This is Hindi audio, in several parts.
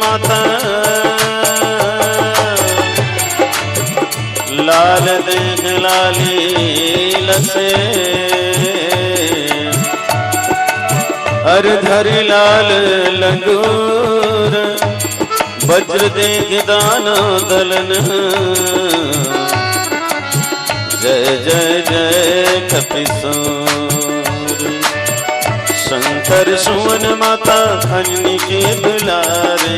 माता लाल देख लाली लसे धरि लाल लंगूर वज्र देख दाना दलन जय जय जय कपिसूर शंकर सुवन माता अंजनी के दुलारे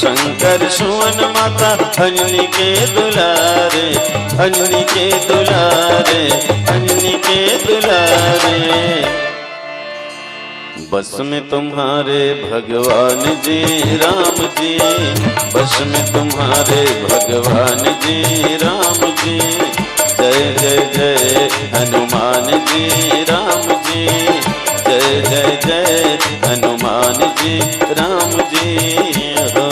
शंकर सुवन माता अंजनी के दुलारे अंजनी के दुलारे अंजनी के दुलारे बस में तुम्हारे भगवान जी राम जी बस में तुम्हारे भगवान जी राम जी जय जय जय हनुमान जी राम जी जय जय जय हनुमान जी राम जी हो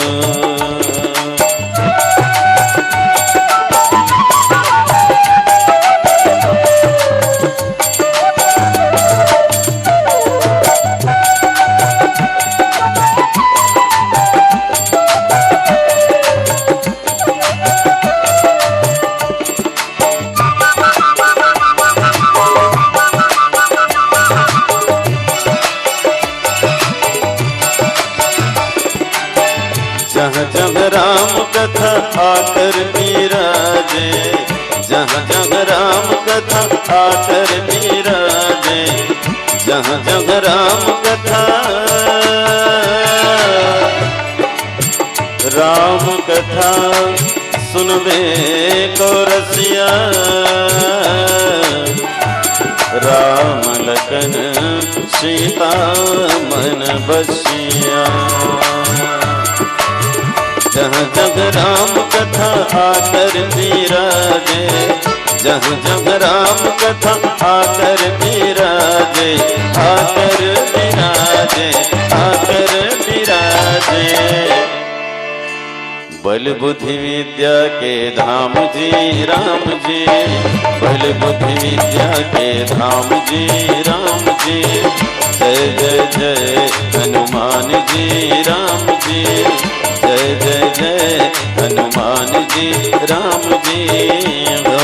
जहाँ जहाँ राम कथा आकर विराजे जहाँ जहाँ राम कथा आकर विराजे जहाँ जहाँ राम कथा राम कथा सुनबे को रसिया राम लखन सीता मन बसिया जहाँ जहाँ राम कथा आकर विराजे जहाँ जहाँ राम कथा आकर विराजे आकर विराजे आकर विराजे बल बुद्धि विद्या के धाम जी राम जी बल बुद्धि विद्या के धाम जी राम जी जय जय जय हनुमान जी राम जी जय जय जय हनुमान जी राम जी हो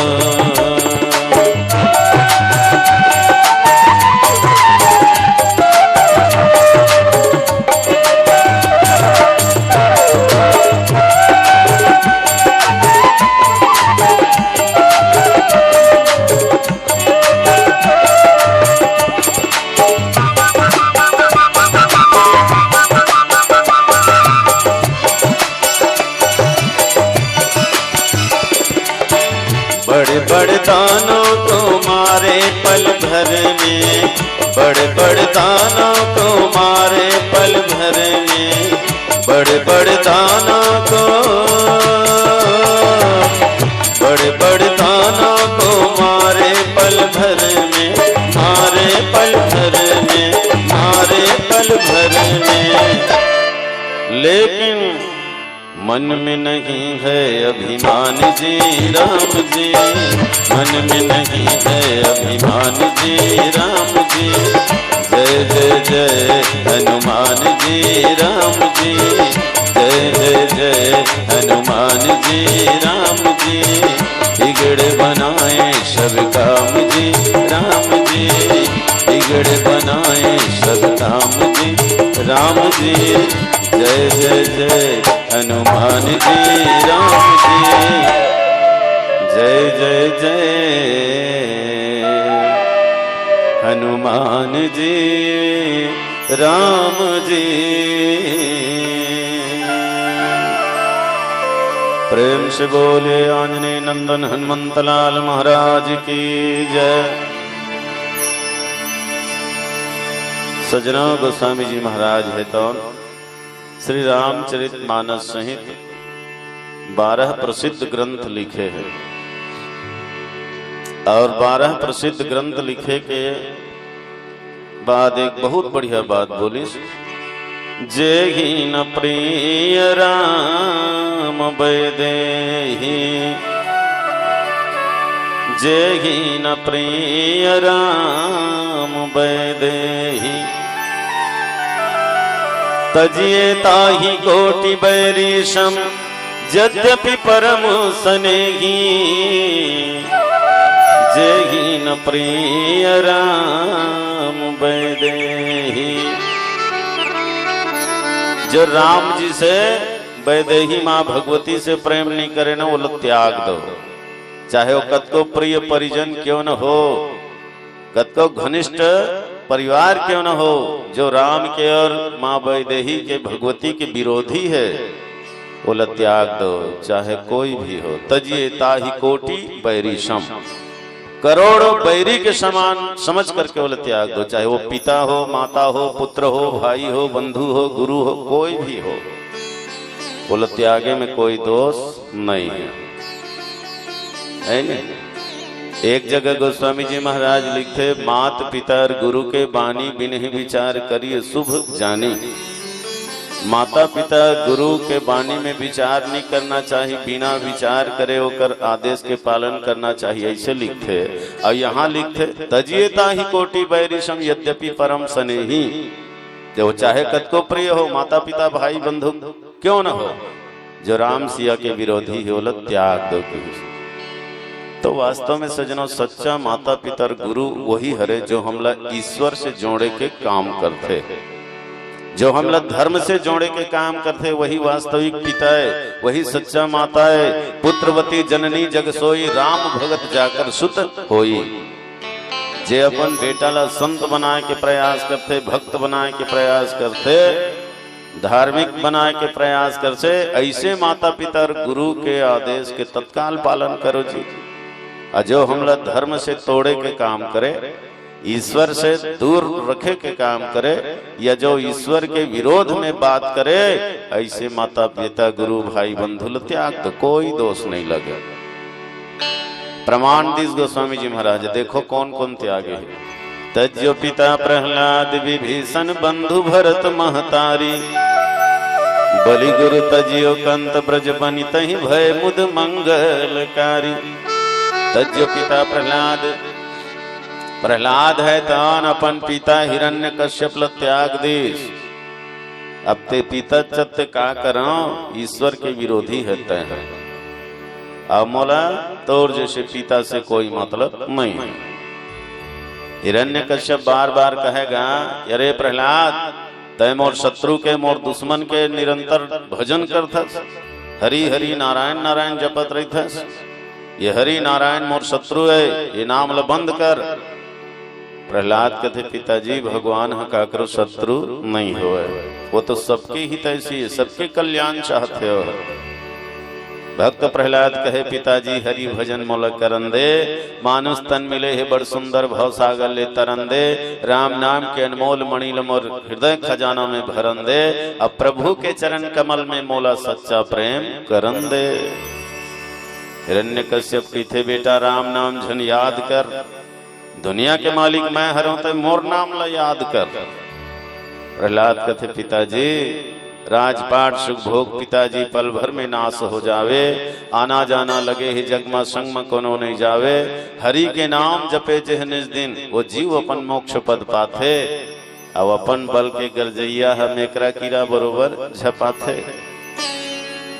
बड़े बड़े दानों को मारे पल भर में बड़े बड़े दानों को मारे पल भर में बड़े बड़े दानों को बड़े बड़े दानों को मारे पल भर में मारे पल भर में मारे पल भर में लेकिन मन में नहीं है अभिमान जी राम जी मन में नहीं है अभिमान जी राम जी जय जय जय हनुमान जी राम जी जय जय जय हनुमान जी राम जी बिगड़ बनाए सब काम जी राम जी बिगड़ बनाए सब काम जी राम जी जय जय जय हनुमान जी राम जी जय जय जय हनुमान जी राम जी प्रेम से बोले आंजनेय नंदन हनुमंत लाल महाराज की जय। सजना गोस्वामी जी महाराज है तो श्री रामचरितमानस सहित 12 प्रसिद्ध ग्रंथ लिखे हैं और 12 प्रसिद्ध ग्रंथ लिखे के बाद एक बहुत बढ़िया बात बोली, जेहि न प्रिय राम वैदेही जेहि न प्रिय राम वैदेही तजिए ताहि कोटि बैरीशम यद्यपि परम स्नेही जेहि न प्रिय राम वैदेही। जो राम जी से वैदेही माँ भगवती से प्रेम नहीं करे ना, वो लोग त्याग दो, चाहे वो कतको प्रिय परिजन क्यों न हो, कतको घनिष्ठ परिवार क्यों न हो। जो राम के और माँ वैदेही के भगवती के विरोधी है, वो लोग त्याग दो, चाहे कोई भी हो। तजिए ताहि कोटि बैरीशम, करोड़ों बैरी के समान समझ करके वो त्याग दो, चाहे वो पिता हो, माता हो, पुत्र हो, भाई हो, बंधु हो, गुरु हो, कोई भी हो। वो त्यागे में कोई दोष नहीं है नहीं। एक जगह गोस्वामी जी महाराज लिखते, मात पिता गुरु के बानी बिन विचार करिए शुभ जानी। माता पिता गुरु के बानी में विचार नहीं करना चाहिए, बिना विचार करे होकर आदेश के पालन करना चाहिए, ऐसे लिखते। और यहाँ लिखते, तजिए ताहि कोटि बैरीशम यद्यपि परम स्नेही। जो चाहे कतको प्रिय हो, माता पिता भाई बंधु क्यों न हो, जो राम सिया के विरोधी हो, लोग त्याग दो। तो वास्तव में सजनों, सच्चा माता पिता गुरु वही हरे जो हमला ईश्वर से जोड़े के काम करते, जो हमला धर्म से जोड़े के काम करते, वही वास्तविक पिता है, वही सच्चा माता है। पुत्रवती जननी जग सोई, राम भगत जाकर सुत होई। जे अपन बेटा ला संत बनाए के प्रयास करते, भक्त बनाए के प्रयास करते, धार्मिक बनाए के प्रयास करते, ऐसे माता पिता गुरु के आदेश के तत्काल पालन करो जी। और जो हमला धर्म से तोड़े के काम करे, ईश्वर से दूर रखे के काम करे, या जो ईश्वर के विरोध में बात करे, ऐसे माता पिता गुरु भाई बंधु त्याग तो कोई दोष नहीं लगे। प्रमाण दिस गोस्वामी जी महाराज, देखो कौन कौन त्यागे है। तज्यो पिता प्रहलाद विभीषण बंधु भरत महतारी, बलि गुरु तजियो कंत ब्रज बनि तहि भय मुद मंगलकारी। तज्यो पिता प्रहलाद, प्रहलाद है तान अपन पिता हिरण्य कश्यप त्याग दीस। अब ते पिता चत्ते का करो, ईश्वर के विरोधी है तय। अब मोला तोर जैसे पिता से कोई मतलब नहीं। हिरण्य कश्यप बार बार कहेगा, अरे प्रहलाद, तय मोर शत्रु के, मोर दुश्मन के निरंतर भजन करथस, हरि हरि नारायण नारायण जपत रहिथस। ये हरि नारायण मोर शत्रु है, ये नाम ल बंद कर। प्रहलाद कहते, पिताजी भगवान का करो शत्रु नहीं हो, वो तो सबके हित ऐसी है, सबके कल्याण चाहते हो। भक्त प्रहलाद कहे, पिताजी हरि भजन मोल करन दे, मानुष तन मिले है बड़ सुंदर भव सागर ले तरन दे। राम नाम के अनमोल मणि मोर हृदय खजाना में भरन दे। अब प्रभु के चरण कमल में मोला सच्चा प्रेम करन दे। हिरण्य कश्यप थे, बेटा राम नाम झन याद कर, दुनिया के मालिक मैं हरों तो मोर नाम ला याद कर। प्रहलाद कथे, पिताजी राजपाट सुख भोग पिताजी पल भर में नाश हो जावे, आना जाना लगे ही जगमा संग में कोनो नहीं जावे। हरि के नाम जपे जेह निज दिन, वो जीव अपन मोक्ष पद पाथे। अब अपन बल के गरजैया हम एकरा कीरा बरोबर झपाथे।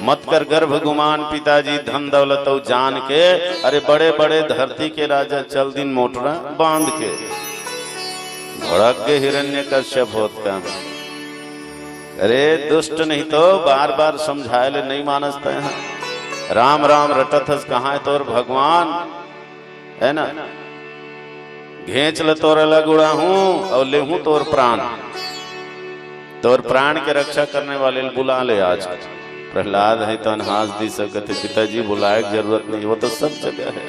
मत कर गर्भ गुमान पिताजी धन दौलत जान के, अरे बड़े बड़े धरती के राजा चल दिन मोटरा बांध के। भड़क के हिरण्य कश्यप होत का, अरे दुष्ट नहीं तो बार बार समझाए ले नहीं मानसता है। राम राम रटथस कहाँ है तोर भगवान, है ना। घेंच ल तोर लगुड़ा हूँ और ले हूँ तोर प्राण, तोर प्राण के रक्षा करने वाले बुला ले आज। प्रहलाद है तो अनहास दी सकते, पिताजी बुलाए जरूरत नहीं, वो तो सब जगह है,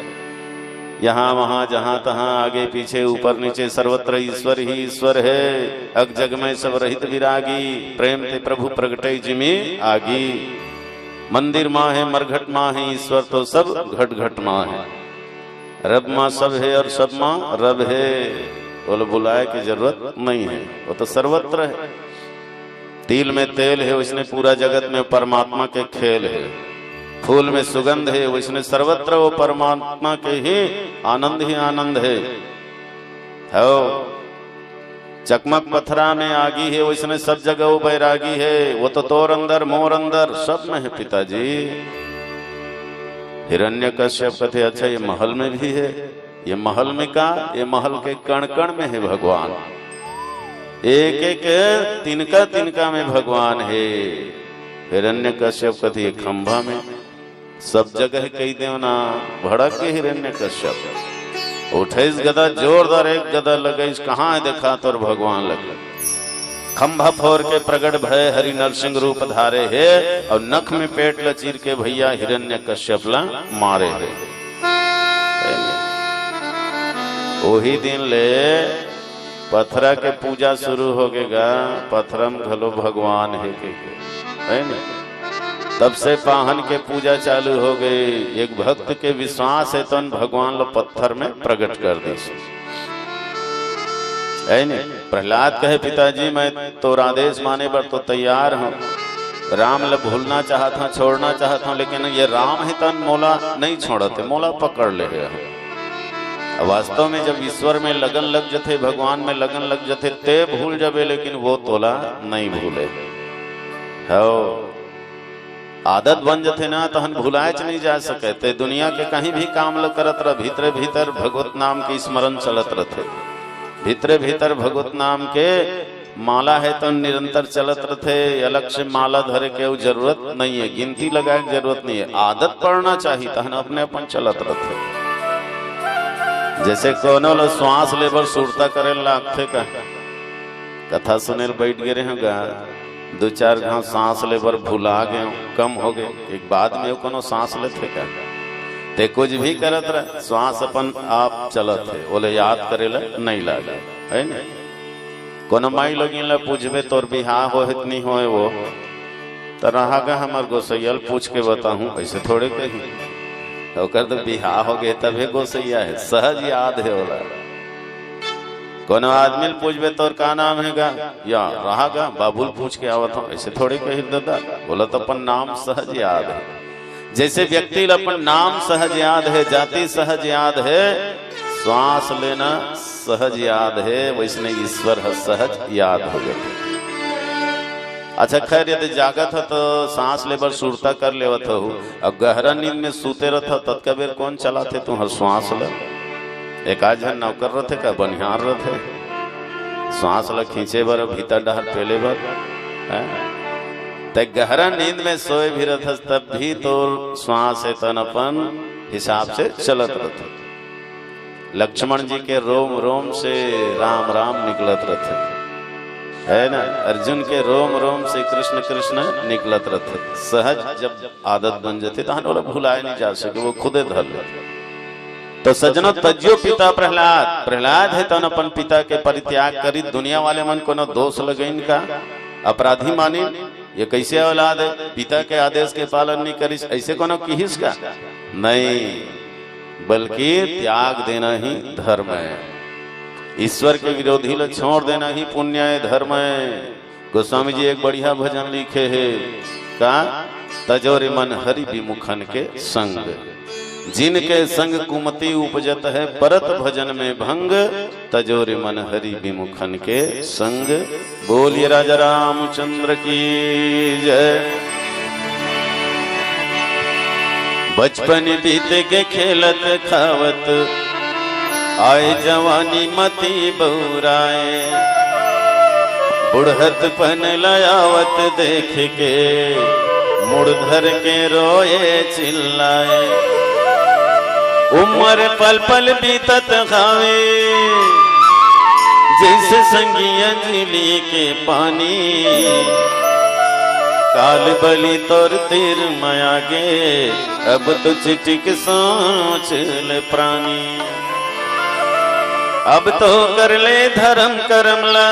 यहाँ वहाँ जहाँ तहाँ आगे पीछे ऊपर नीचे सर्वत्र ईश्वर ही ईश्वर है। अग जग में सब रहित विरागी, प्रेम ते प्रभु प्रगटे जिमी आगी। मंदिर माँ है मरघट माँ है, ईश्वर तो सब घट घट माँ है। रब माँ सब है और सब माँ रब है, बोलो बुलाए की जरूरत नहीं है, वो तो सर्वत्र है। तिल में तेल है, उसने पूरा जगत में परमात्मा के खेल है। फूल में सुगंध है, उसने सर्वत्र वो परमात्मा के ही आनंद है। हो चकमक पथरा में आगी है, वैसने सब जगह वो बैरागी है। वो तो तोर अंदर मोर अंदर सब में है पिताजी। हिरण्यकश्यप कहते अच्छा ये महल में भी है। ये महल में का, ये महल के कण कण में है भगवान, एक एक तिनका तिनका में भगवान है। हिरण्यकश्यप कहते ये खंभा में सब जगह कही देवना भड़क के हिरण्यकश्यप उठे गदा जोरदार एक गदा लगे, कहाँ है देखा तो भगवान लगे। खंभा फोर के प्रगट भय हरि नरसिंह रूप धारे है, और नख में पेट लचीर के भैया हिरण्यकश्यप ला मारे है। वही दिन ले पथरा के पूजा शुरू हो गएगा। पथरम घलो भगवान है ना। तब से पाहन के पूजा चालू हो गई। एक भक्त के विश्वास है तो भगवान लो पत्थर में प्रकट कर दी है नहीं। प्रहलाद कहे पिताजी मैं तो आदेश माने पर तो तैयार हूँ। राम ल भूलना चाहता हूँ, छोड़ना चाहता हूँ, लेकिन ये राम है तन मोला नहीं छोड़ते, मोला पकड़ ले गए। वास्तव में जब ईश्वर में लगन लग जाते, भगवान में लगन लग जाते, ते भूल जाबे, लेकिन वो तोला नहीं भूले। हो आदत बन जाते ना तो हम भुलाए नहीं जा सके। ते दुनिया के कहीं भी काम ल करत रह, भीतरे भीतर भगवत नाम के स्मरण चलत रहते। भीतरे भीतर भगवत नाम के माला है तो निरंतर चलत रहते। अलग से माला धरे के जरूरत नहीं है, गिनती लगाए की जरूरत नहीं है। आदत पड़ना चाहिए तो अपने अपन चलत रहते। जैसे कोनो लो श्वास लेबर सुरता करे लागते का कथा सुने बैठ गए होगा, दो चार घाव सांस लेबर भुला गए, कम हो गए, एक बाद में कोनो सांस लेते का ते कुछ भी करत रहे, श्वास अपन आप चलत है, बोले याद करे ला नहीं लागे है ना। कोनो माई लोगिन ला पूछबे तोर बिहार हो नहीं होए वो तो रहा हमार गोसैयल पूछ के बताऊं, ऐसे थोड़े कहीं तो बिहार हो गए तभी गोसैया है, सहज याद है बोला। कोनो आदमी पूछबे तोर का नाम है गा या रहा बाबुल पूछ के आवत हूँ, ऐसे थोड़े कही दादा बोला तो अपन नाम सहज याद है। जैसे व्यक्ति अपन नाम सहज याद है, जाति सहज याद है, श्वास लेना सहज याद है, वैसने ईश्वर सहज याद हो जाते। अच्छा खैर यदि जागत हो तो सांस लेबर सुरता कर लेवत हो, अब गहरा नींद में सूते रहता तब का बेर कौन चलाते तू हर श्वास ल। एक आज नौकर रहते का बनिहार रहते, श्वास ल खींचे बर भीतर डहर पेले बर ते गहरा नींद में सोए भी रहता, तब भी तो श्वास है तन अपन हिसाब से चलत रहते। लक्ष्मण जी के रोम रोम से राम राम निकलत रहते है ना, अर्जुन के रोम रोम से कृष्ण कृष्ण निकलत रहते। सहज जब आदत बन जाती तो भुलाए नहीं जा सके, वो खुदे धर लेते। तो सजनो तज्यो पिता प्रहलाद, प्रहलाद है तन अपन पिता के परित्याग करी। दुनिया वाले मन को न दोष लगे, इनका अपराधी मानी, ये कैसे औलाद है, पिता के आदेश के पालन नहीं करी, ऐसे को न किहिस का नहीं, बल्कि त्याग देना ही धर्म है। ईश्वर के विरोधी ल छोड़ देना ही पुण्य है, धर्म है। गोस्वामी जी एक बढ़िया भजन लिखे है का, तजोरे मन हरि विमुखन के संग, जिनके संग कुमति उपजत है, परत भजन में भंग, तजोरे मन हरि विमुखन के संग। बोलिए राजा रामचंद्र की जय। बचपन बीते के खेलत खावत, आए जवानी मती बहुराए, बुढ़त पन लयावत देख के, मुड़ धर के रोए चिल्लाए। उम्र पल पल बीतत खावे, जैसे संगी अंजलि के पानी, काल बलि तोर तीर माया गे, अब तो चिटिक सोच ले प्राणी। अब तो कर ले धर्म करमला,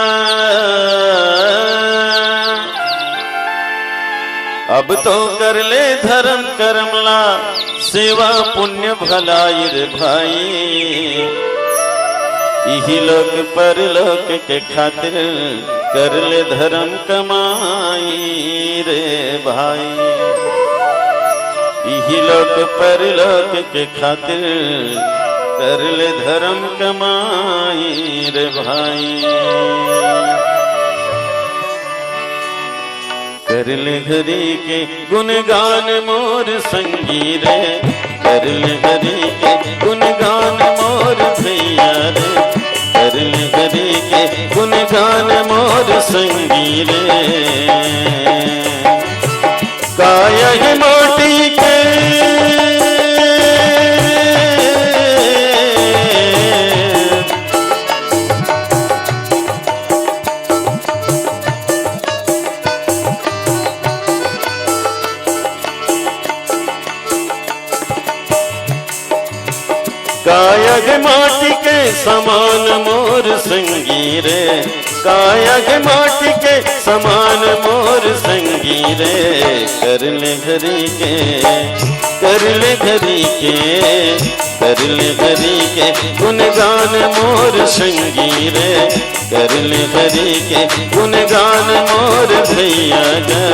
अब तो कर ले धर्म करमला, सेवा पुण्य भलाई रे भाई। यही लोक परलोक के खातिर कर ले धर्म कमाई रे भाई। यही लोक परलोक के खातिर कर ले धर्म कमाई रे भाई, कर ले हरि के गुणगान मोर संगी रे, कर ले हरि के गुणगान मोर भैया रे, कर ले हरि के गुणगान मोर संगी रे। काया है माटी के कायग माटी के समान मोर संगी रे, कायग माटी के समान मोर संगी रे, कर ले हरि के, कर ले हरि के, कर ले हरि के गुणगान मोर संगी रे, कर ले हरि के गुणगान मोर भैया गा।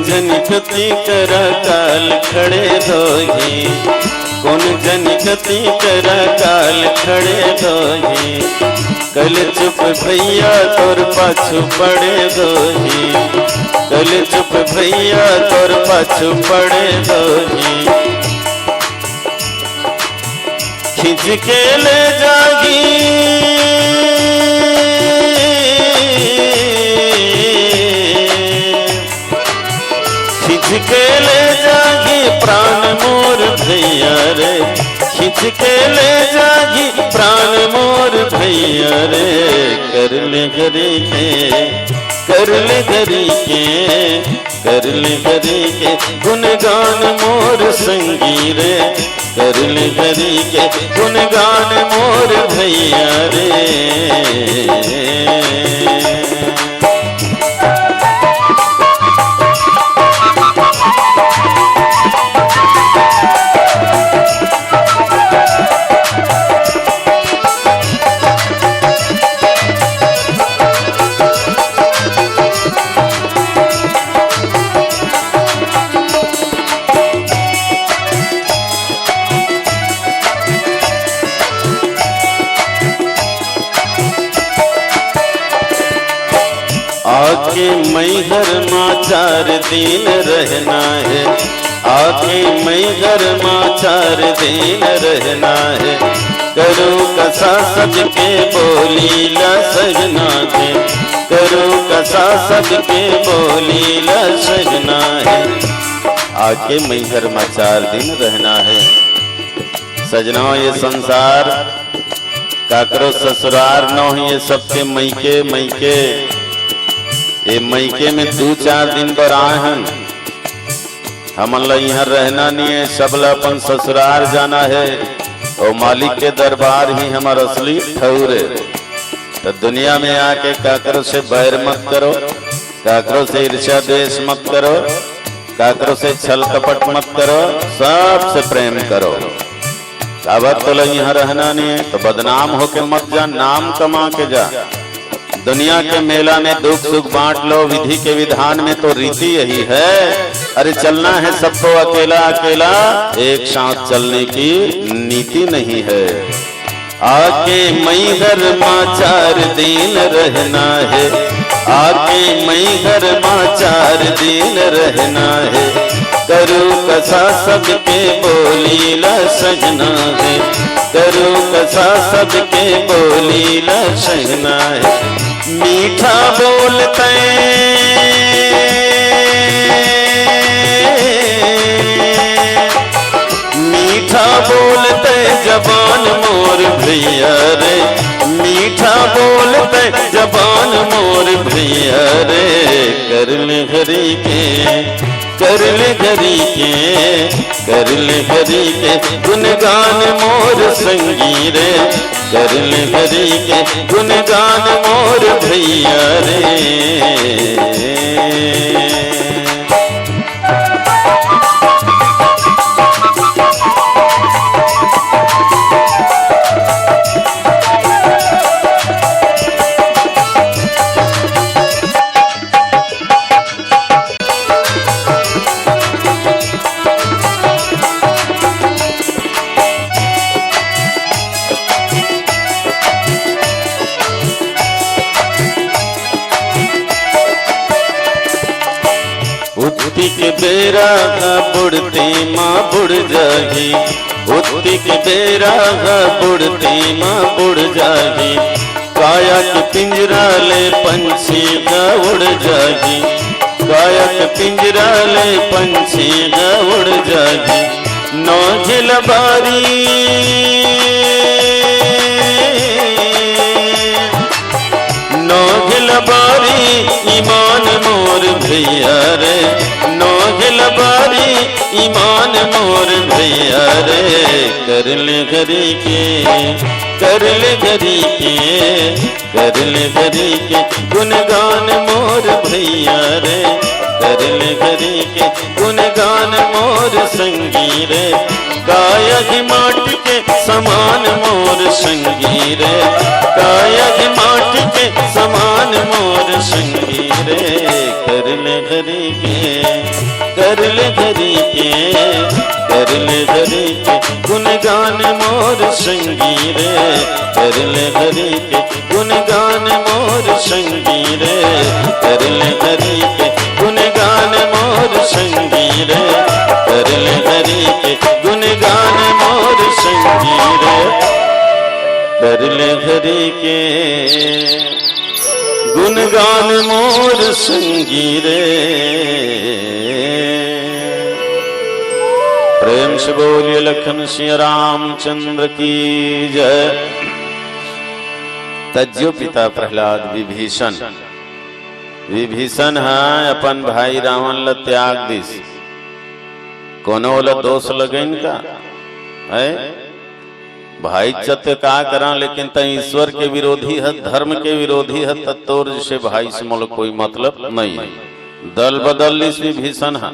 जनिकती करा काल खड़े दोही, कौन जनिकती करा काल खड़े दोही, कल चुप भैया तोर पाछू पड़े दोही, कल चुप भैया तोर पाछू पड़े दोही, खींच के ले जागी खींच के ले जागी प्राण मोर भैया रे, खींच के ले जागी प्राण मोर भैया रे, कर ले हरि के, कर ले हरि के, कर ले हरि के गुणगान मोर संगी रे, कर ले हरि के गुणगान मोर भैया रे। आके मैहर माँ 4 दिन रहना है, आके मैहर माँ 4 दिन रहना है, करो कसा सबके बोली ला सजना है, करो कसा सबके बोली ला सजना है। आके मैहर माँ 4 दिन रहना है। सजना ये संसार काकरो ससुरार न हो, ये सबके मैके मैके, ये मैके में 2-4 दिन पर आए हैं। हमला यहाँ रहना नहीं है, सबला अपन ससुरार जाना है और मालिक के दरबार ही हमारा असली ठौर है। तो दुनिया में आके काकरो से बैर मत करो, काकरो से ईर्ष्या द्वेष मत करो, काकरो से छल कपट मत करो, सबसे प्रेम करो। अब तो यहाँ रहना नहीं है तो बदनाम होके मत जा, नाम कमा के जा। दुनिया के मेला में दुख सुख बांट लो, विधि के विधान में तो रीति यही है। अरे चलना है सबको अकेला अकेला, एक साथ चलने की नीति नहीं है। आके मैहर माँ 4 दिन रहना है, आके मैहर माँ 4 दिन रहना है, करो कसा सबके बोली ला सजना है, करो कसा सबके बोली ला सजना है। मीठा बोलते मीठा बोलते जबान मोर भैया रे, मीठा बोलते जबान मोर भैया रे, कर ले हरि के, कर ले हरि के गुणगान मोर संगी रे, कर ले हरि के गुणगान मोर भैया रे। उठती के बेरा बुढ़ती माँ बुढ़ जागी, उठती के बेरा बुढ़ती माँ बुढ़ जागी, काया के पिंजरा ले पंछी का उड़ जागी, काया के पिंजरा ले पंछी का उड़ जागी। नौझिल बारी नौझिल बारी ईमान मोर भैया रे, नौझिल बारी ईमान मोर भैया रे। कर ले हरि के कर ले हरि के कर ले हरि के गुणगान मोर भैया रे, कर ले हरि के गुणगान मोर संगी रे। काया की माटी के समान मोर संगी रे, काया की माटी के समान मोर संगी रे। कर ले हरि के कर ले हरि के कर ले हरि के गुणगान मोर संगी रे, कर ले हरि के गुणगान मोर संगी रे, कर ले हरि के गुणगान मोर संगी रे, कर ले हरि के गुणगान मोर संगी रे, कर ले हरि के गुणगान मोर संगी रे। प्रेम से बोलिए लखन सिया रामचंद्र की जय। तज्जो पिता प्रहलाद विभीषण, विभीषण है अपन भाई रावण ल त्याग दिस, कोनो ल दोष लगे इनका है भाई चत्य का करा, लेकिन त ईश्वर के विरोधी है, धर्म के विरोधी है, तत्तोर से भाई से मोल कोई मतलब नहीं है। दल बदल इस विभीषण है,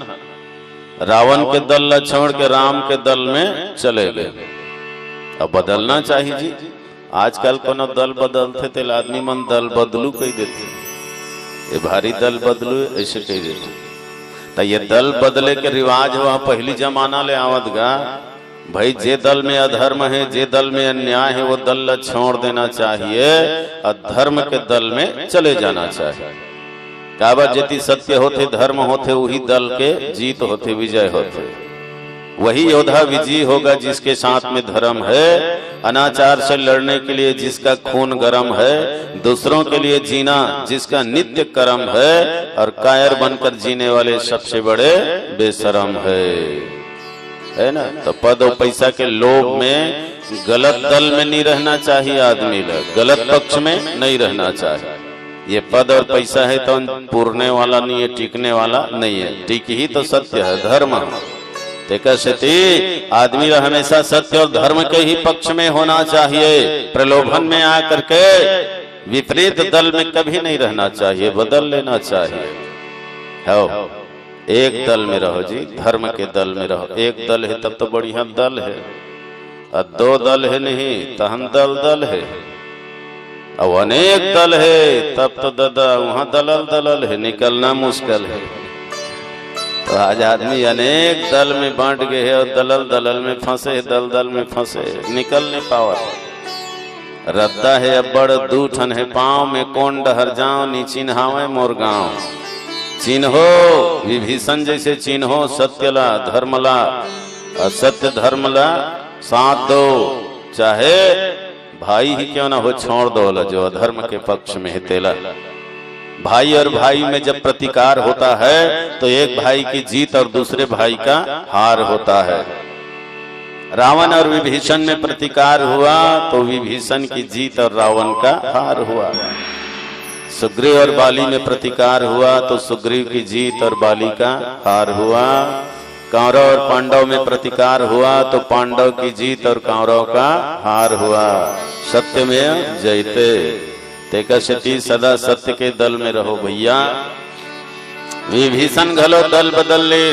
रावण के दल ल छोड़ के राम के दल में चले गए। अब बदलना चाहिए जी, आजकल कोनो दल बदलते थे आदमी मन दल बदलू कह देते, ये भारी दल बदलू ऐसे कह देते। तो ये दल बदले के रिवाज हुआ पहली जमाना ले आवत गा भाई, जे दल में अधर्म है, जे दल में अन्याय है, वो दल छोड़ देना चाहिए और धर्म के दल में चले जाना चाहिए। काबर जेती सत्य होते धर्म होते वही दल के जीत होते विजय होते, वही योद्धा विजयी होगा जिसके साथ में धर्म है। अनाचार से लड़ने के लिए जिसका खून गर्म है, दूसरों के लिए जीना जिसका नित्य कर्म है, और कायर बनकर जीने वाले सबसे बड़े बेशरम है ना। तो पद और पैसा के लोभ में गलत दल में नहीं रहना चाहिए, आदमी लोग गलत पक्ष में नहीं रहना चाहिए। ये पद और पैसा है तो पूरने वाला नहीं है, टिकने वाला नहीं है, टिक ही तो सत्य है, धर्म है। आदमी हमेशा सत्य और धर्म के ही पक्ष में होना चाहिए, प्रलोभन में आकर के विपरीत दल में कभी नहीं रहना चाहिए, बदल लेना चाहिए। हो एक दल में रहो जी, धर्म के दल में रहो। एक दल है तब तो बढ़िया दल है, और दो दल है नहीं तहन दल दल है, अब अनेक दल है तब तो दादा वहां दलल दलल है, निकलना मुश्किल है। तो आज आदमी अनेक दल में बांट गए है और दलल दलल में फंसे, दल दल में फंसे, निकल नहीं पावा। रद्दा है अब्बड़ दूठन है पाँव में, कौन डहर जाओ नी चिन्हावे मोर गाँव। चिन्हो विभीषण जैसे चिन्हो सत्यला धर्मला, असत्य धर्मला साथ दो, चाहे भाई ही क्यों ना हो छोड़ दो जो अधर्म के पक्ष में है तेला। भाई और भाई में जब प्रतिकार होता है तो एक भाई की जीत और दूसरे भाई का हार होता है। रावण और विभीषण में प्रतिकार हुआ तो विभीषण की जीत और रावण का हार हुआ। सुग्रीव और बाली में प्रतिकार हुआ तो सुग्रीव की जीत और बाली का हार हुआ। कौरव और पांडव में प्रतिकार हुआ तो पांडव की जीत और कौरव का हार हुआ। सत्य में जयते तेकशटी सदा सत्य के दल में रहो भैया। विभीषण घलो दल बदल ले।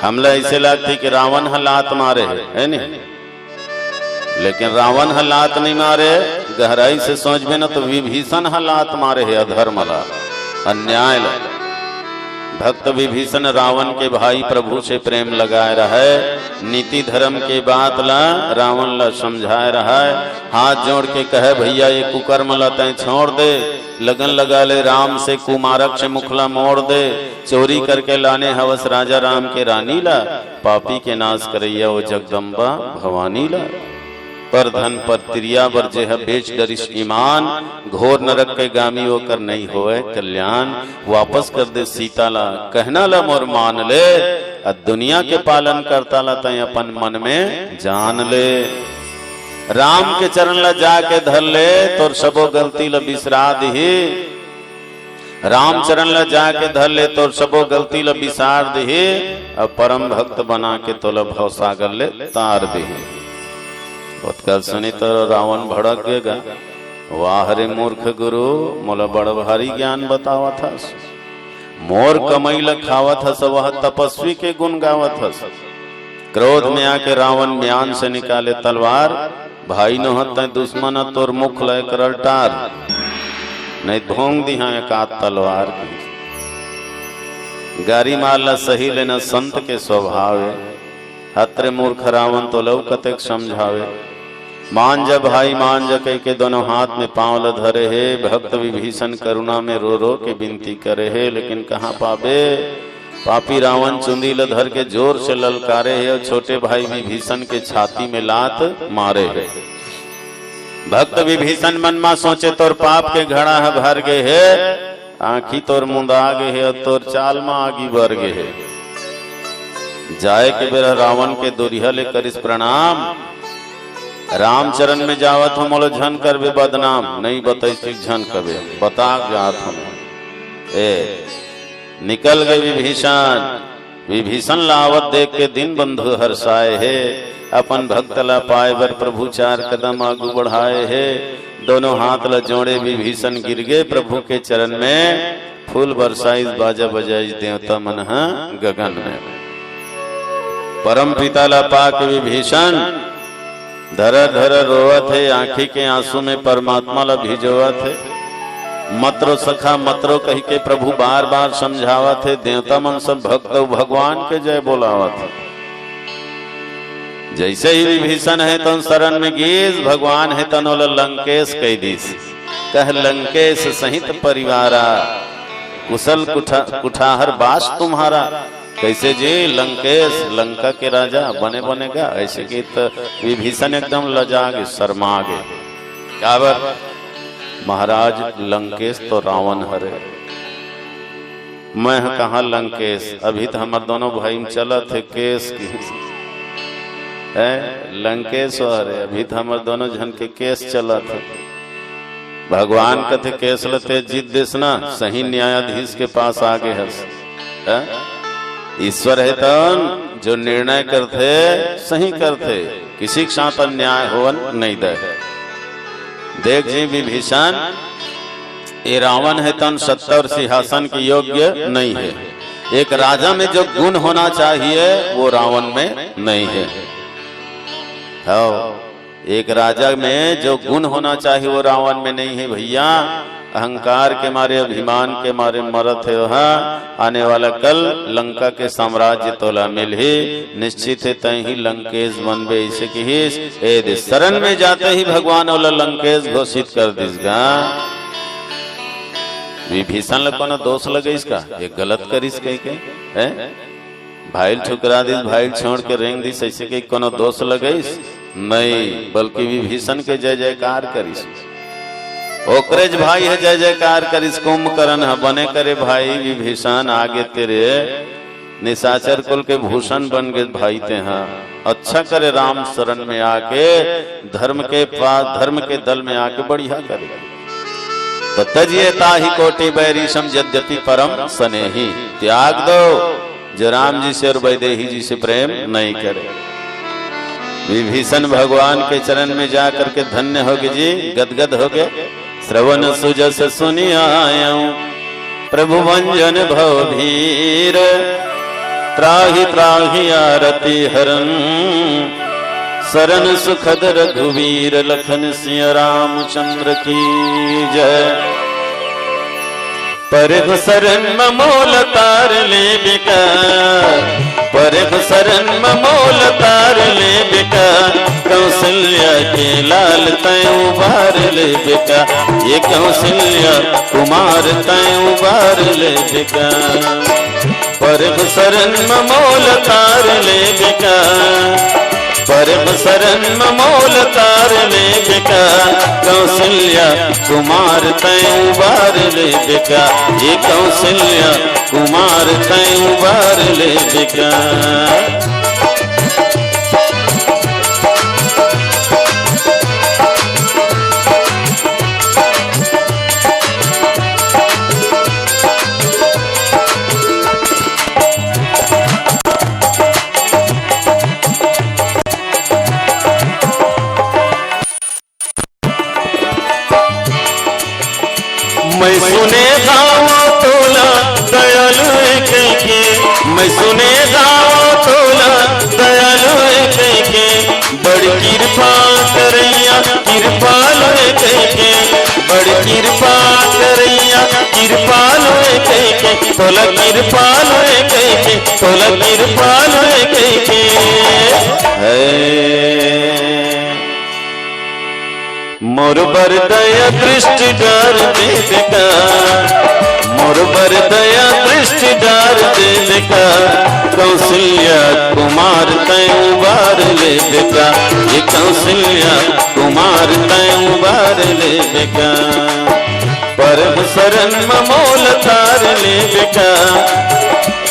हमला ऐसे लगती कि रावण हालात मारे है नहीं, लेकिन रावण हालात नहीं मारे। गहराई से सोच में ना तो विभीषण हालात मारे है अधर्म ला, अन्याय ला। भक्त विभीषण रावण के भाई प्रभु से प्रेम लगाए रहे, नीति धर्म के बात ला रावण ला समझाए रहा है। हाथ जोड़ के कहे भैया ये कुकर्म ला तय छोड़ दे, लगन लगा ले राम से कुमारक से मुखला मोड़ दे। चोरी करके लाने हवस राजा राम के रानी ला, पापी के नाश करैया वो जगदम्बा भवानी ला। पर धन पर तिरिया वर्जे है बेच डरिश ईमान, घोर नरक के गामी होकर नहीं होए कल्याण। वापस कर दे सीता ला कहना ला मोर मान ले, दुनिया के पालन करता ला तय अपन मन में जान ले। राम के चरण ला जाके धर ले तोर सबो गलती ला बिसरा दही। राम चरण ला जाके धर ले तोर सबो गलती ला बिसार दही। अब परम भक्त बना के तोला भव सागर ले तार दही। उत्कल सुनी तो रावण भड़क गएगा, वाह रे मूर्ख गुरु मोला बड़ भारी ज्ञान बतावा था। मोर कमई ल खावत हस वह तपस्वी के गुण गावत हस। क्रोध में आके रावण म्यान से निकाले तलवार, भाई न होता दुश्मन तोर मुख लय करल टार। नहीं भोंग दिहा एक आध तलवार गारी मारला सही लेना संत के स्वभाव है। हत्रे मूर्ख रावण तो लव कतेक समझावे। मान जा भाई मान जा कह के दोनों हाथ में पांव ल धरे है। भक्त विभीषण करुणा में रो रो के विनती करे है, लेकिन कहाँ पावे। पापी रावण चुंदी ल धर के जोर से ललकारे है और छोटे भाई विभीषण के छाती में लात मारे है। भक्त विभीषण मन में सोचे तोर पाप के घड़ा है भर गए है, आंखी तोर मुंदा गे है और तोर चाल में आगी भर गए है। जाए के बेरा रावण के दुरिया ले करिस प्रणाम। राम चरण में जावत हम मोलो झन करबे बदनाम, नहीं बताई झन कबे बता जात हम। निकल गए विभीषण। विभीषण लावत देख के दिन बंधु हर्षाए है। अपन भक्त ला पाए बर प्रभु चार कदम आगू बढ़ाए है। दोनों हाथ ला जोड़े विभीषण गिर गए प्रभु के चरण में। फूल बरसाइस बाजा बजाइस देवता मन गगन में। परम पिता ला पाक विभीषण धर धर रोवत है। आंखी के आंसू में परमात्मा ला भिजोवत है। मतरो सखा मतरो कही के प्रभु बार बार समझावत है। देवता मन सब भक्त भगवान के जय बोलावत है। जैसे ही विभीषण है तो शरण में गीस, भगवान है तनो लंकेश कह दीस। कह लंकेश सहित परिवारा, कुशल कुठाहर बास तुम्हारा। कैसे जी लंकेश लंका के राजा बने बनेगा। ऐसे की तो विभीषण एकदम लजागे शर्मागे। क्या बात महाराज लंकेश तो रावण हरे, मैं कहा लंकेश। अभी तो हमारे दोनों भाई में चला थे केस की है लंकेश हरे। अभी तो हमारे दोनों जन के केस चला थे। भगवान कथे केस लते जीत देसना, सही न्यायाधीश के पास आगे है। ईश्वर है तन जो निर्णय करते सही करते, किसी के साथ अन्याय हो नहीं दे। देख जी विभीषण ये रावण है तन सत्ता और सिंहासन के योग्य नहीं है। एक राजा में जो गुण होना चाहिए वो रावण में नहीं है। एक राजा में जो गुण होना चाहिए वो रावण में नहीं है भैया। अहंकार के मारे अभिमान के मारे मरत है वहाँ। आने वाला कल लंका के साम्राज्य तोला मिल ही निश्चित है तय ही लंकेश बनबे। इसे की शरण में जाते ही भगवान वाला लंकेश घोषित कर दीसगा। विभीषण लोग को दोष लगे इसका, ये गलत करिस कह के है। भाई ठुकरा दिस, भाई छोड़ के रेंग दिस, ऐसे के कोनो दोष लगे नहीं, बल्कि विभीषण के जय जयकार करिस। ओकरेज भाई है जय जयकार करिस। कुंभकर्ण है बने करे भाई विभीषण आगे तेरे निशाचर कुल के भूषण बन गए भाई ते हैं। अच्छा करे राम शरण में आके धर्म के पास धर्म के दल में आके बढ़िया करे। तो तजिए ताहि कोटि बैरी सम यद्यपि परम स्नेही। त्याग दो जो राम जी से और वैदेही जी से प्रेम नहीं करे। विभीषण भगवान के चरण में जाकर के धन्य होगे जी, गदगद होगे। श्रवण सुजस सुनि आयऊं प्रभु भंजन भव भीर, त्राहि त्राहि आरती हरन शरण सुखद रघुवीर, लखन सिया रामचंद्र की जय। परघ शरण ममोल तार ले बिका, परघ शरण ममोल तार ले बिका, कौशल्या के लाल तय उबार ले बिका, ये कौशल्या कुमार तय उबार ले बिका। परघ शरण ममोल तार ले बिका, परम शरण ममोल तार ले बिका, कौशल्या कुमार तय उबार ले बिका, ये कौशल्या कुमार तय उबार ले बिका। मैं सुने गाओ तोला दयालु के, मैं सुने गाओ तोला दयालु के, बड़ी कृपा करैया कृपाल के, बड़ी कृपा करैया कृपाल के, तोला कृपाल के, तोला कृपाल के मोर बर दया दृष्टि डार दे बिका, मोर बर दया दृष्टि डार दे बिका, कौशल्या कुमार तय उबार ले बिका, ये कौशल्या कुमार तय उबार ले बिका। परम शरण ममोल तार ले बिका,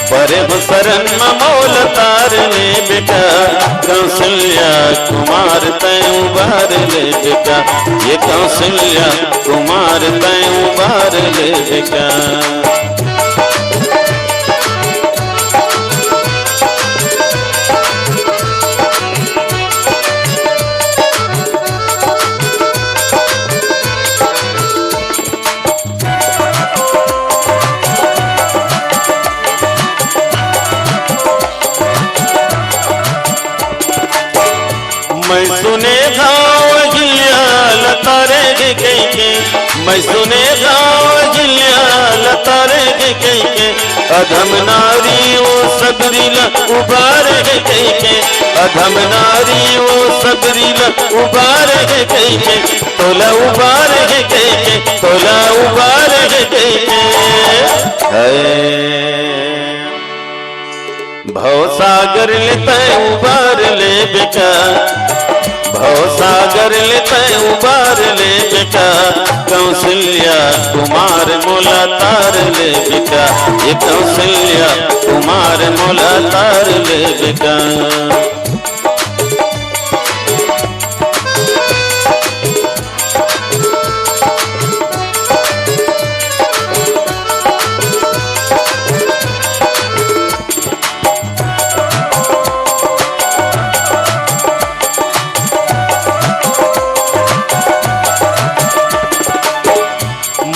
परम शरण ममोल तार ले बिका, कौशल्या कुमार तय उबार ले बिका, ये कौशल्या कुमार तय उबार ले बिका। मैं सुने गाँव गिलिया लतारे के, मैं सुने गाँव गिलिया लतारे के, अधम नारी वो सबरीला उबार के, अधम नारी वो सबरीला उबार के, तोला उबार के, तोला उबार के। भव सागर लेते उबार ले बिका, भव सागर लेते उबार ले बिका, कौशल्या कुमार मोला तार ले बिका, ये कौशल्या कुमार मोला तार ले बिका।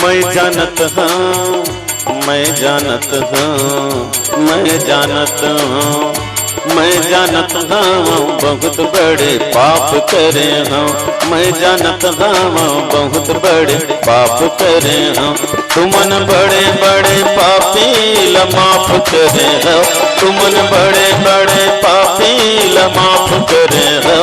मैं जानत हूँ, मैं जानत हूँ, मैं जानत हूँ, मैं जानत हूँ बहुत बड़े पाप करे हूँ, मैं जानत हूँ बहुत बड़े पाप करे हूँ, तुमन बड़े बड़े पापी ल माफ करे हो, तुमन बड़े बड़े पापी ल माफ करे हो।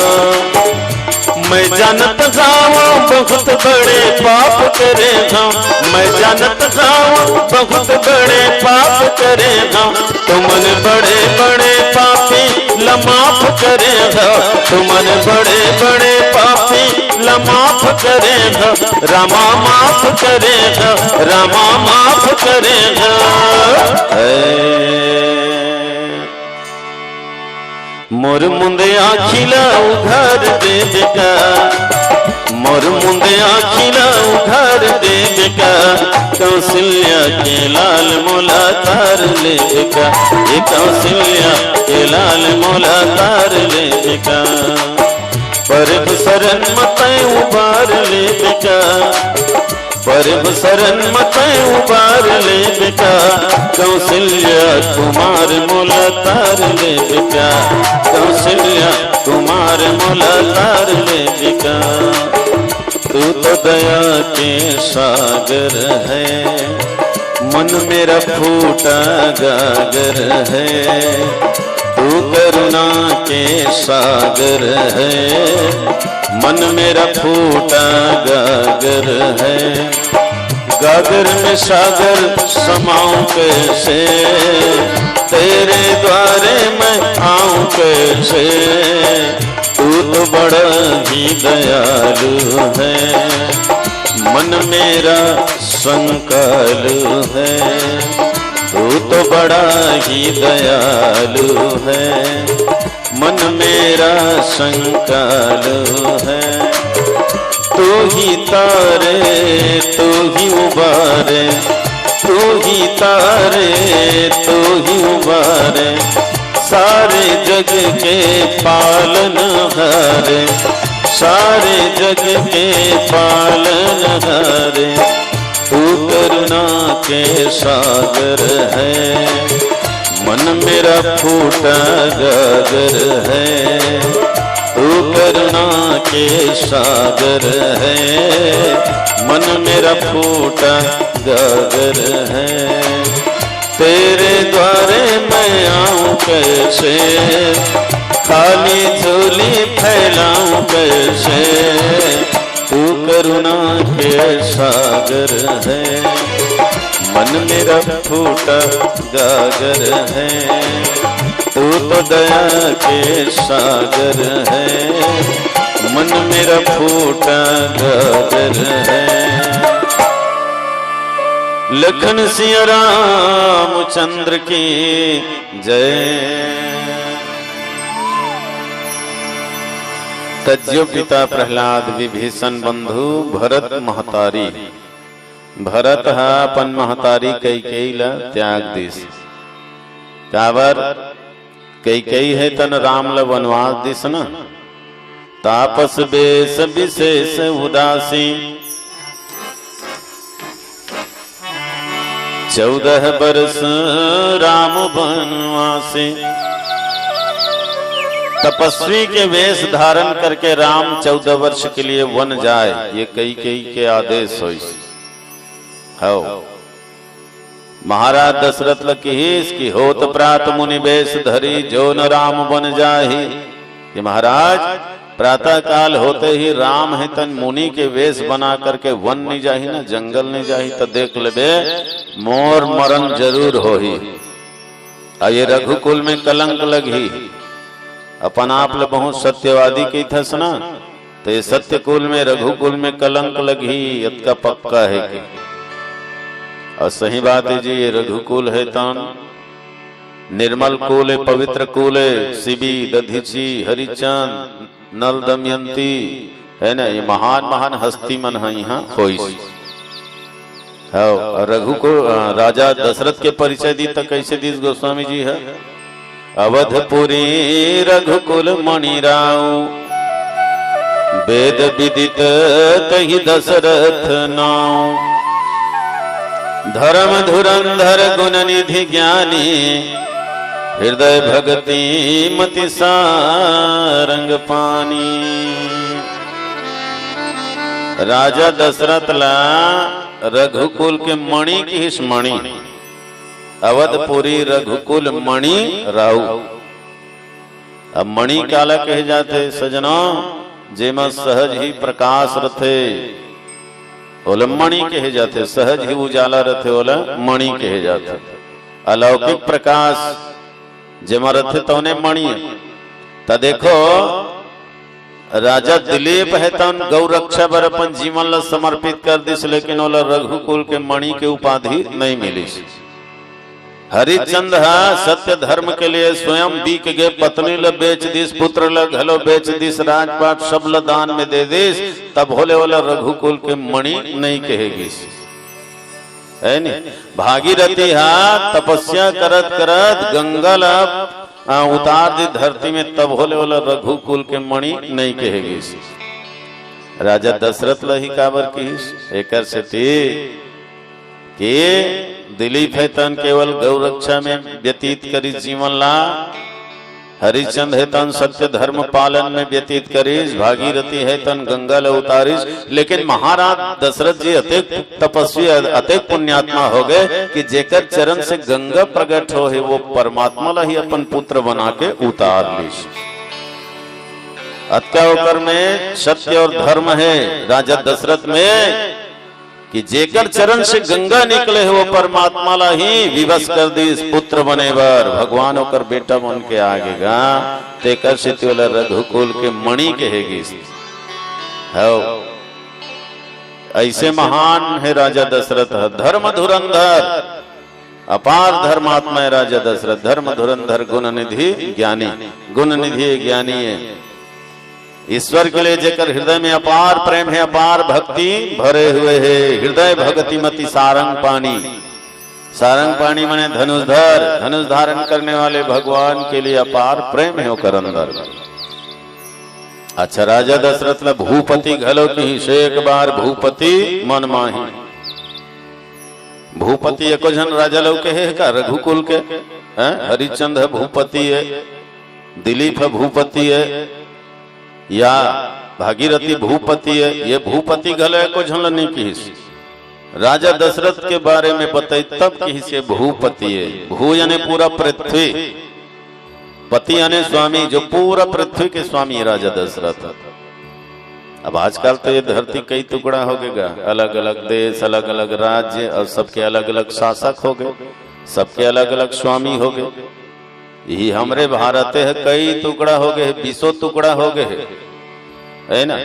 मैं जानत हूँ बहुत बड़े पाप करे हूँ, मैं जानत हूँ बहुत बड़े पाप करे हूँ, तुमन बड़े बड़े पापी ल माफ करे हो, तुमन बड़े बड़े पापी ल माफ करे हो, रामा माफ करे हो, रामा माफ करे हो। मोर मुंदे आखिला उघार दे बेटा, मोर मुंदे आखिला उघार दे बिका, कौशल्या के लाल मोला तार ले बिका, ये कौशल्या के लाल मोला तार ले बिका। परब शरण मत उबार ले बिका, परब शरण मत उबार ले बिका, कौशल्या कुमार मोला तार ले बिका, कौशल्या कुमार मोला तार ले बिका। तू तो दया के सागर है, मन मेरा फूटा गागर है। तू करुणा के सागर है, मन मेरा फूटा गागर है। गागर में सागर समाऊं कैसे, तेरे द्वारे मैं आऊं कैसे। तू तो बड़ा ही दयालु है, मन मेरा संकालु है। तू तो बड़ा ही दयालु है, मन मेरा संकालु है। तू ही तारे तू ही उबारे, तू ही तारे तू ही उबारे, सारे जग के पालनहारे, सारे जग के पालनहारे। तू करुणा के सागर है, मन मेरा फूटा गागर है। तू करुणा के सागर है, मन मेरा फूटा गागर है। तेरे द्वारे मैं आऊं कैसे, खाली झोली फैलाऊं कैसे। तू करुणा के सागर है, मन मेरा फूटा गागर है। तू तो दया के सागर है, मन मेरा फूटा गागर है। लखन सिया रामचंद्र की जय। तज्जो पिता प्रहलाद विभीषण बंधु भरत महतारी। भरत हा अपन महतारी कैकेयी ला त्याग दिस। काबर कैकेयी है तन राम ला वनवास दिस न। तापस बेस विशेष उदासी, 14 बरस राम वनवासी। तपस्वी के वेश धारण करके राम 14 वर्ष के लिए वन जाए, ये कैकेयी के आदेश हो। महाराज दशरथ लकीस की होत प्रात मुनि वेश धरी, जो न राम बन जाही। कि महाराज प्रातः काल होते ही राम है तन मुनि के वेश बना करके वन नहीं जाही ना, जंगल नहीं जाही, तो देख ले मोर मरण जरूर हो ही। ये रघुकुल में कलंक लगी। अपन आप ले बहुत सत्यवादी की थस ना, तो ये सत्य कुल में रघुकुल में कलंक लगी, इसका पक्का है कि। और सही बात है जी, ये रघुकुल है तन निर्मल कुल है, पवित्र कुल है। शिबी दधीची हरिचंद नल दमयंती है ना, ये महान महान हस्ती मन है यहाँ कोई। रघुकुल राजा दशरथ के परिचय दी तो कैसे दी गोस्वामी जी है। अवधपुरी रघुकुल मणि राउ, वेद विदित तहि दशरथ नाउ। धर्म धुरंधर गुण निधि ज्ञानी, हृदय भगति मति सारंग पानी। राजा दशरथ ला रघुकुल के मणि की हिस मणि, अवधपुरी रघुकुल मणि राउ। अब मणि काला कहे जाते सजनों, जेमा सहज ही प्रकाश रथे ओला मणि कहे जाते, सहज ही उजाला रथे ओला मणि कहे जाते। अलौकिक प्रकाश जेमा रथे तो उन्हें मणि। तो देखो राजा दिलीप है तो गौ रक्षा बर अपन जीवन ला समर्पित कर दिस, लेकिन ओला रघुकुल के मणि के उपाधि नहीं मिली। हरिचंद सत्य धर्म के लिए स्वयं बीक गे, पत्नी ल बेच दिस, पुत्र ल घलो बेच दिस, राजपाट सब ल दान में दे दिस, तब होले वाला रघुकुल के मणि नहीं कहेगी। है नहीं। भागीरथी हा तपस्या करत करत गंगा ला उतार दी धरती में, तब होले वाला रघुकुल के मणि नहीं कहेगी। राजा दशरथ लही काबर कीस एकर से के दिलीप है तन केवल गौ रक्षा में व्यतीत करी जीवन ला, हरिश्चंद है तन सत्य धर्म पालन में व्यतीत करीस, भागीरथी है तन गंगा ला उतारिस। लेकिन महाराज दशरथ जी अतेक तपस्वी अतेक पुण्यात्मा हो गए कि जेकर चरण से गंगा प्रकट हो है वो परमात्मा ला ही अपन पुत्र बना के उतार लीस। अत्यावकर में सत्य और धर्म है राजा दशरथ में कि जेकर चरण से गंगा निकले है वो परमात्मा ला ही विवश कर दी पुत्र बने बर, भगवान होकर बेटा बन के आगेगा तेकर से रघुकुल के मणि कहेगी। ऐसे महान है राजा दशरथ, धर्म धुरंधर अपार धर्मात्मा है राजा दशरथ, धर्म धुरंधर गुण निधि ज्ञानी, गुण निधि ज्ञानी है। ईश्वर के लिए जेकर हृदय में अपार प्रेम है, अपार भक्ति भरे हुए है, हृदय भगति मति सारंग पानी, सारंग पानी माने धनुषधर, धनुष धारण करने वाले भगवान के लिए अपार प्रेम है ओकर अंदर। अच्छा राजा दशरथ ने भूपति घलो की से एक बार भूपति मन माही। भूपति एको जन राजा लोग के है का रघुकुल के, हरिश्चंद है भूपति है, दिलीप है भूपति है, या भागीरथी भूपति है, ये भूपति घलो को झलनी की राजा दशरथ के बारे में बताई तब की से भूपति है। भू यानी पूरा पृथ्वी, पति यानी स्वामी, जो पूरा पृथ्वी के स्वामी राजा दशरथ। अब आजकल तो ये धरती कई टुकड़ा हो गएगा, अलग अलग देश, अलग अलग राज्य और सबके अलग अलग शासक हो गए, सबके अलग अलग स्वामी हो गए। यही हमरे भारत है कई टुकड़ा हो गए, 20 टुकड़ा हो गए है ना।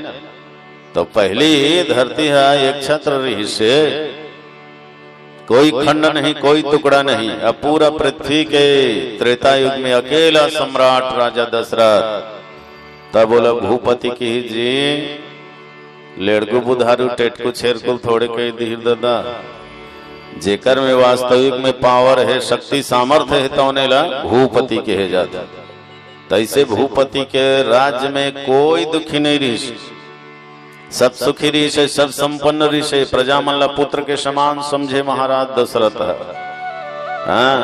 तो पहली धरती है एक छत्र रही से, कोई खंड नहीं, कोई टुकड़ा नहीं। अब पूरा पृथ्वी के त्रेता युग में अकेला सम्राट राजा दशरथ। तब बोला भूपति की जी लेड़गु बुधारू टेटकू छेरकुल थोड़े कई धीर दादा, जेकर में वास्तविक में पावर है, शक्ति सामर्थ्य है, तो ला भूपति कहे जाता। तैसे भूपति के राज्य में कोई दुखी नहीं रही, सब सुखी रही से, सब संपन्न रही से, प्रजा मल्ला पुत्र के समान समझे महाराज दशरथ। हाँ,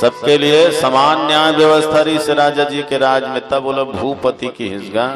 सबके लिए समान न्याय व्यवस्था रही से राजा जी के राज में। तब बोलो भूपति की हिस्सा